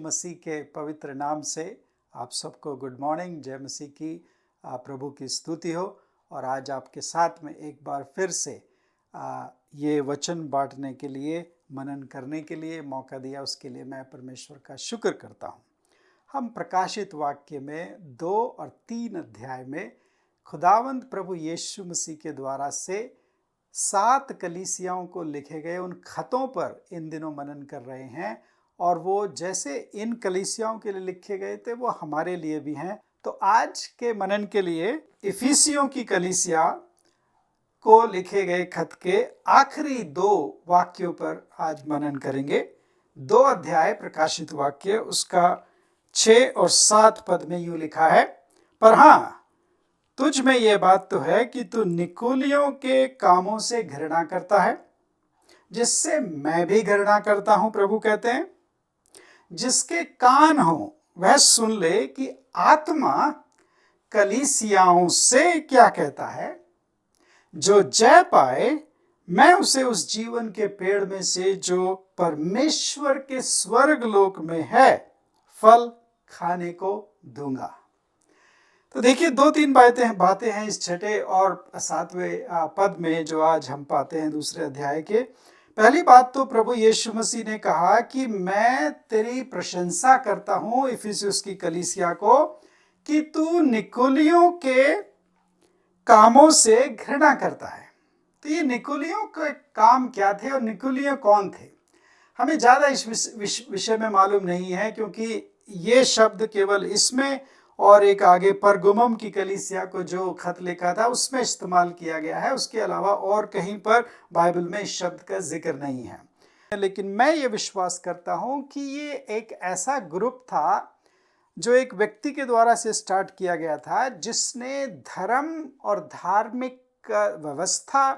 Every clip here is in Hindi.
मसीह के पवित्र नाम से आप सबको गुड मॉर्निंग। जय मसीह की। प्रभु की स्तुति हो। और आज आपके साथ में एक बार फिर से ये वचन बांटने के लिए, मनन करने के लिए मौका दिया, उसके लिए मैं परमेश्वर का शुक्र करता हूँ। हम प्रकाशित वाक्य में 2 और 3 अध्याय में खुदावंद प्रभु यीशु मसीह के द्वारा से 7 कलीसियाओं को लिखे गए उन खतों पर इन दिनों मनन कर रहे हैं। और वो जैसे इन कलीसियाओं के लिए लिखे गए थे वो हमारे लिए भी हैं। तो आज के मनन के लिए इफिसियों की कलीसिया को लिखे गए खत के आखिरी 2 वाक्यों पर आज मनन करेंगे। 2 अध्याय प्रकाशित वाक्य, उसका 6 और 7 पद में यूं लिखा है, पर हाँ, तुझ में यह बात तो है कि तू निकोलियों के कामों से घृणा करता है, जिससे मैं भी घृणा करता हूं। प्रभु कहते हैं, जिसके कान हो वह सुन ले कि आत्मा कलीसियाओं से क्या कहता है। जो जय पाए, मैं उसे उस जीवन के पेड़ में से जो परमेश्वर के स्वर्ग लोक में है फल खाने को दूंगा। तो देखिए 2-3 बातें हैं इस 6 और 7वें पद में जो आज हम पाते हैं दूसरे अध्याय के। पहली बात तो प्रभु यीशु मसीह ने कहा कि मैं तेरी प्रशंसा करता हूं इफिसुस की कलीसिया को कि तू निकोलियों के कामों से घृणा करता है। तो ये निकोलियों के काम क्या थे और निकोलियों कौन थे, हमें ज़्यादा इस विषय में मालूम नहीं है, क्योंकि ये शब्द केवल इसमें और एक आगे परगुमम की कलीसिया को जो खत लिखा था उसमें इस्तेमाल किया गया है। उसके अलावा और कहीं पर बाइबल में इस शब्द का जिक्र नहीं है। लेकिन मैं ये विश्वास करता हूँ कि ये एक ऐसा ग्रुप था जो एक व्यक्ति के द्वारा से स्टार्ट किया गया था, जिसने धर्म और धार्मिक व्यवस्था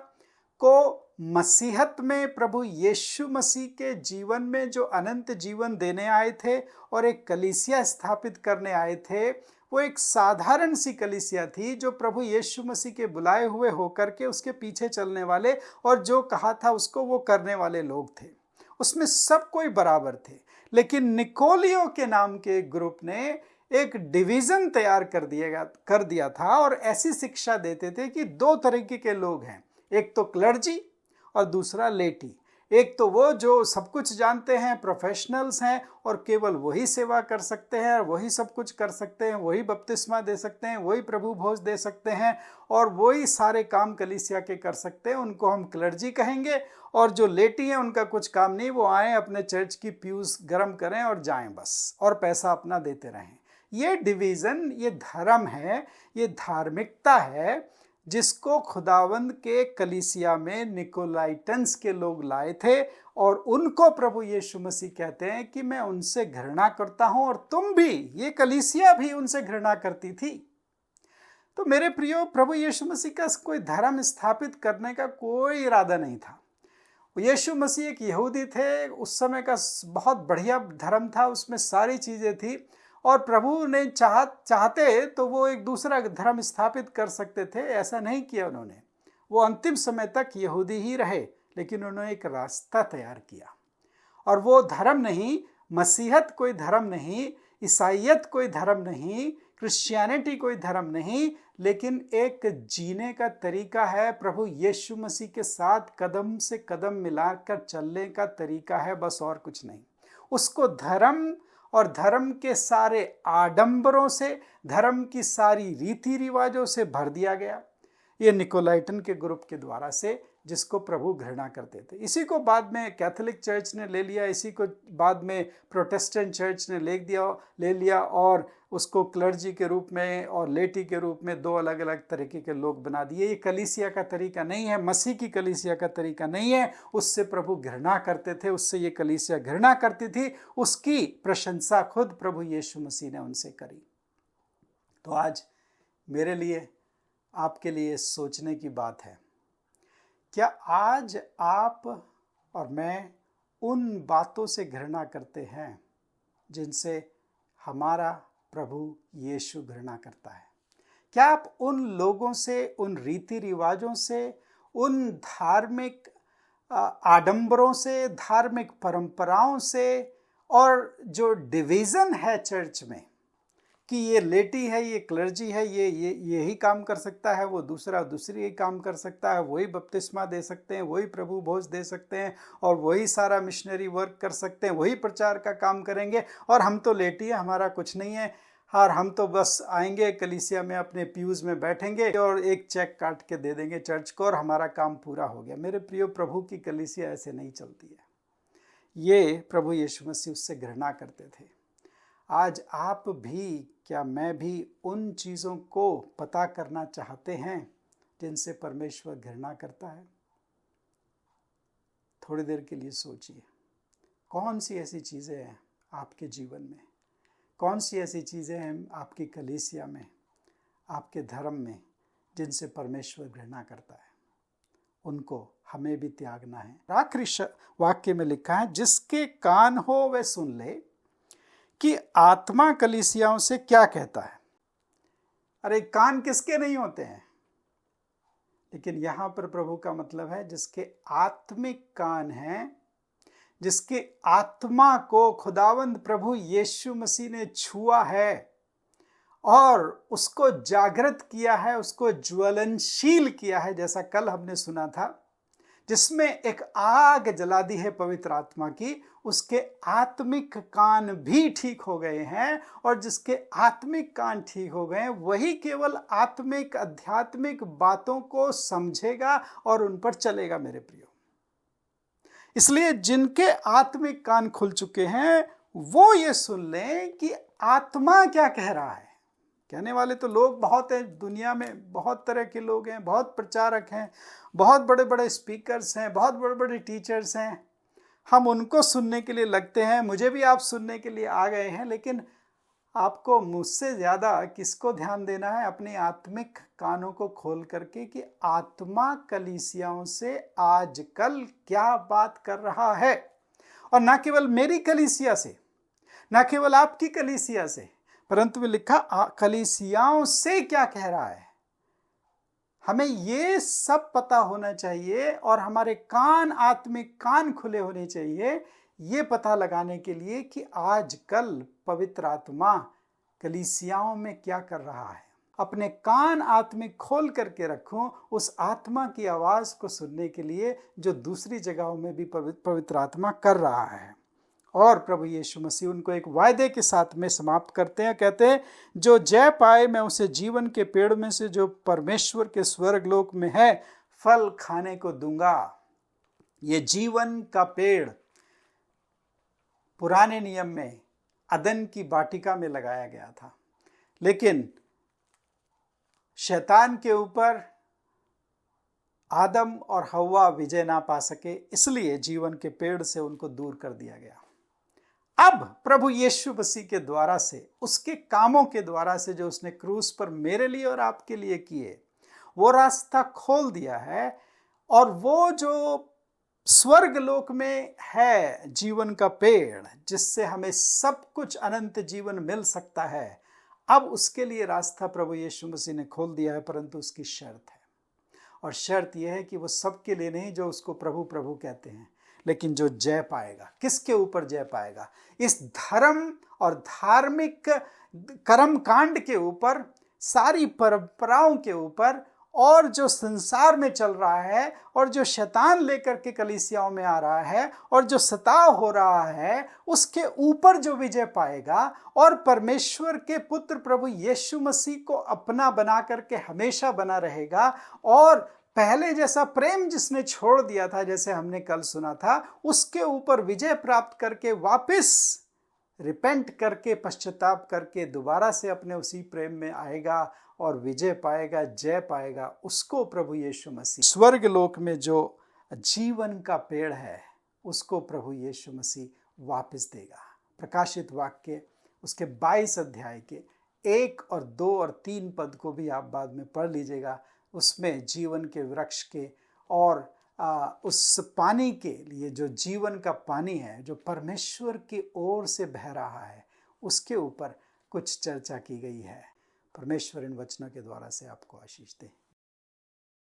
को मसीहत में प्रभु यीशु मसीह के जीवन में जो अनंत जीवन देने आए थे और एक कलीसिया स्थापित करने आए थे, वो एक साधारण सी कलीसिया थी जो प्रभु यीशु मसीह के बुलाए हुए होकर के उसके पीछे चलने वाले और जो कहा था उसको वो करने वाले लोग थे। उसमें सब कोई बराबर थे। लेकिन निकोलियों के नाम के ग्रुप ने एक डिवीज़न तैयार कर दिया था और ऐसी शिक्षा देते थे कि 2 तरीके के लोग हैं, एक तो क्लर्जी और दूसरा लेटी। एक तो वो जो सब कुछ जानते हैं, प्रोफेशनल्स हैं और केवल वही सेवा कर सकते हैं, वही सब कुछ कर सकते हैं, वही बपतिस्मा दे सकते हैं, वही प्रभु भोज दे सकते हैं और वही सारे काम कलीसिया के कर सकते हैं, उनको हम क्लर्जी कहेंगे। और जो लेटी हैं उनका कुछ काम नहीं, वो आएँ अपने चर्च की प्यूज गर्म करें और जाएं बस, और पैसा अपना देते रहें। ये डिवीज़न, ये धर्म है, ये धार्मिकता है जिसको खुदावंद के कलीसिया में निकोलाइटन्स के लोग लाए थे। और उनको प्रभु यीशु मसीह कहते हैं कि मैं उनसे घृणा करता हूं और तुम भी, ये कलीसिया भी उनसे घृणा करती थी। तो मेरे प्रियो, प्रभु यीशु मसीह का कोई धर्म स्थापित करने का कोई इरादा नहीं था। यीशु मसीह एक यहूदी थे, उस समय का बहुत बढ़िया धर्म था, उसमें सारी चीज़ें थी और प्रभु ने चाहते तो वो एक दूसरा धर्म स्थापित कर सकते थे। ऐसा नहीं किया उन्होंने। वो अंतिम समय तक यहूदी ही रहे, लेकिन उन्होंने एक रास्ता तैयार किया। और वो धर्म नहीं, मसीहत कोई धर्म नहीं, ईसाइयत कोई धर्म नहीं, क्रिश्चियनिटी कोई धर्म नहीं, लेकिन एक जीने का तरीका है। प्रभु यीशु मसीह के साथ कदम से कदम मिलाकर चलने का तरीका है, बस और कुछ नहीं। उसको धर्म और धर्म के सारे आडंबरों से, धर्म की सारी रीति रिवाजों से भर दिया गया, ये निकोलाइटन के ग्रुप के द्वारा से, जिसको प्रभु घृणा करते थे। इसी को बाद में कैथोलिक चर्च ने ले लिया, इसी को बाद में प्रोटेस्टेंट चर्च ने ले लिया और उसको क्लर्जी के रूप में और लेटी के रूप में 2 अलग अलग तरीके के लोग बना दिए। ये कलीसिया का तरीका नहीं है, मसीह की कलीसिया का तरीका नहीं है। उससे प्रभु घृणा करते थे, उससे ये कलीसिया घृणा करती थी। उसकी प्रशंसा खुद प्रभु यीशु मसीह ने उनसे करी। तो आज मेरे लिए, आपके लिए सोचने की बात है, क्या आज आप और मैं उन बातों से घृणा करते हैं जिनसे हमारा प्रभु यीशु घृणा करता है? क्या आप उन लोगों से, उन रीति रिवाजों से, उन धार्मिक आडंबरों से, धार्मिक परंपराओं से और जो डिवीज़न है चर्च में कि ये लेटी है, ये क्लर्जी है, ये यही काम कर सकता है, वो दूसरा दूसरी काम कर सकता है, वही बपतिस्मा दे सकते हैं, वही प्रभु भोज दे सकते हैं और वही सारा मिशनरी वर्क कर सकते हैं, वही प्रचार का काम करेंगे, और हम तो लेटी है, हमारा कुछ नहीं है, और हम तो बस आएंगे कलीसिया में अपने प्यूज़ में बैठेंगे और एक चेक काट के दे देंगे चर्च को और हमारा काम पूरा हो गया। मेरे प्रियो, प्रभु की कलीसिया ऐसे नहीं चलती है। ये प्रभु यीशु मसीह उससे घृणा करते थे। आज आप भी, क्या मैं भी उन चीज़ों को पता करना चाहते हैं जिनसे परमेश्वर घृणा करता है? थोड़ी देर के लिए सोचिए, कौन सी ऐसी चीज़ें हैं आपके जीवन में, कौन सी ऐसी चीज़ें हैं आपकी कलीसिया में, आपके धर्म में, जिनसे परमेश्वर घृणा करता है? उनको हमें भी त्यागना है। आखिरी वाक्य में लिखा है, जिसके कान हो वह सुन ले कि आत्मा कलीसियाओं से क्या कहता है। अरे कान किसके नहीं होते हैं? लेकिन यहां पर प्रभु का मतलब है जिसके आत्मिक कान हैं, जिसके आत्मा को खुदावंद प्रभु यीशु मसीह ने छुआ है और उसको जागृत किया है, उसको ज्वलनशील किया है, जैसा कल हमने सुना था, जिसमें एक आग जला दी है पवित्र आत्मा की, उसके आत्मिक कान भी ठीक हो गए हैं। और जिसके आत्मिक कान ठीक हो गए हैं, वही केवल आत्मिक आध्यात्मिक बातों को समझेगा और उन पर चलेगा। मेरे प्रियो, इसलिए जिनके आत्मिक कान खुल चुके हैं वो ये सुन लें कि आत्मा क्या कह रहा है। कहने वाले तो लोग बहुत हैं दुनिया में, बहुत तरह के लोग हैं, बहुत प्रचारक हैं, बहुत बड़े बड़े स्पीकर्स हैं, बहुत बड़े बड़े टीचर्स हैं। हम उनको सुनने के लिए लगते हैं, मुझे भी आप सुनने के लिए आ गए हैं, लेकिन आपको मुझसे ज़्यादा किसको ध्यान देना है? अपने आत्मिक कानों को खोल करके कि आत्मा कलीसियाओं से आजकल क्या बात कर रहा है। और ना केवल मेरी कलीसिया से, ना केवल आपकी कलीसिया से, परंतु भी लिखा कलीसियाओं से क्या कह रहा है। हमें ये सब पता होना चाहिए और हमारे कान, आत्मिक कान खुले होने चाहिए ये पता लगाने के लिए कि आजकल पवित्र आत्मा कलीसियाओं में क्या कर रहा है। अपने कान आत्मिक खोल करके रखूं उस आत्मा की आवाज़ को सुनने के लिए जो दूसरी जगहों में भी पवित्र आत्मा कर रहा है। और प्रभु यीशु मसीह उनको एक वायदे के साथ में समाप्त करते हैं। कहते हैं, जो जय पाए मैं उसे जीवन के पेड़ में से जो परमेश्वर के स्वर्गलोक में है फल खाने को दूंगा। ये जीवन का पेड़ पुराने नियम में अदन की वाटिका में लगाया गया था, लेकिन शैतान के ऊपर आदम और हव्वा विजय ना पा सके, इसलिए जीवन के पेड़ से उनको दूर कर दिया गया। अब प्रभु यीशु मसीह के द्वारा से, उसके कामों के द्वारा से जो उसने क्रूस पर मेरे लिए और आपके लिए किए, वो रास्ता खोल दिया है। और वो जो स्वर्ग लोक में है जीवन का पेड़, जिससे हमें सब कुछ अनंत जीवन मिल सकता है, अब उसके लिए रास्ता प्रभु यीशु मसीह ने खोल दिया है। परंतु उसकी शर्त है, और शर्त यह है कि वो सबके लिए नहीं जो उसको प्रभु प्रभु कहते हैं, लेकिन जो जय पाएगा। किसके ऊपर जय पाएगा? इस धर्म और धार्मिक कर्म कांड के ऊपर, सारी परंपराओं के ऊपर, और जो संसार में चल रहा है, और जो शैतान लेकर के कलीसियाओं में आ रहा है, और जो सताव हो रहा है, उसके ऊपर जो विजय पाएगा और परमेश्वर के पुत्र प्रभु यीशु मसीह को अपना बना करके हमेशा बना रहेगा, और पहले जैसा प्रेम जिसने छोड़ दिया था, जैसे हमने कल सुना था, उसके ऊपर विजय प्राप्त करके वापस रिपेंट करके, पश्चाताप करके दोबारा से अपने उसी प्रेम में आएगा और विजय पाएगा, जय पाएगा। उसको प्रभु यीशु मसीह स्वर्ग लोक में जो जीवन का पेड़ है, उसको प्रभु यीशु मसीह वापस देगा। प्रकाशित वाक्य उसके 22 अध्याय के 1 और 2 और 3 पद को भी आप बाद में पढ़ लीजिएगा। उसमें जीवन के वृक्ष के और उस पानी के लिए, जो जीवन का पानी है, जो परमेश्वर की ओर से बह रहा है, उसके ऊपर कुछ चर्चा की गई है। परमेश्वर इन वचनों के द्वारा से आपको आशीष दे।